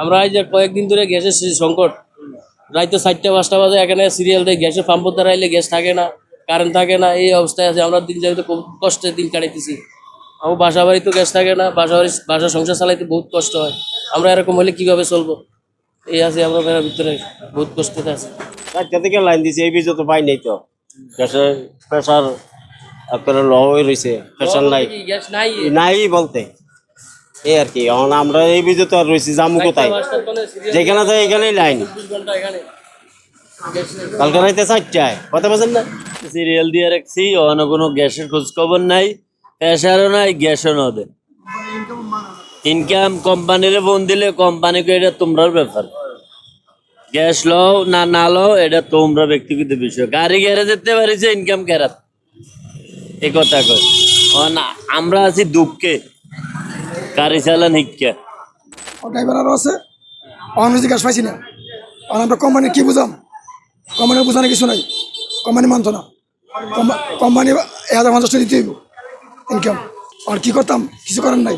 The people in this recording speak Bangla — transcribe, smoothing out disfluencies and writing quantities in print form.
আমরা এই যে কয়েকদিন ধরে গ্যাসের সংকট, রাইতে 4টা-5টা বাজে এখানে সিরিয়াল দেয়, গ্যাসের পাম্পর দ্বারা আইলে গ্যাস থাকে না, কারেন্ট থাকে না, এই অবস্থায় আছে। আমরা দিন যাইতে খুব কষ্টে দিন কাটাইতেছি। আমার বাসা বাড়ি তো গ্যাস থাকে না, বাসা সংসার চালাইতে বহুত কষ্ট হয়। আমরা এরকম হলে কিভাবে চলবো, এই আছে আমরা ভিতরে বহুত কষ্টতে আছি। 4টা থেকে লাইন দিছে, এই বীজও তো পাই নাই তো। গ্যাসের প্রেশার আপনার লো হয়ে রয়েছে, প্রেশার নাই গ্যাস নাই, নাই বলতে এই আর কি। এখন আমরা এই বীজে তো আর রয়েছি, জামু কোথায়? যেখানে যায় এখানেই লাইন। 24 ঘন্টা এখানে কালকে রাইতে 4টায় কথা বলছেন না, সিরিয়াল দিয়ে রাখছি, অন্য কোনো গ্যাসের খোঁজ খবর নাই, প্রেশারও নাই, গ্যাসও না দেয়। ইনকাম কোম্পানির ফোন দিলে কোম্পানিকে এটা তোমরার ব্যাপার, গ্যাস লও না না লও এটা তোমরা ব্যক্তিগত বিষয়। গাড়ি গ্যারেজ যেতে পারিছে, ইনকাম কেরাত এ কথা কয়। না আমরা আছি দুঃখে, গাড়ি চালান হিক্কা ড্রাইভার আরও আছে, অনজি গ্যাস পাইছি না। আর আমরা কোম্পানি কি বুঝাম? কোম্পানির বোঝানো কিছু নাই, কোম্পানি মানত না। কোম্পানি 1050 দিতে হইব ইনকাম। আর কি করতাম? কিছু করার নাই।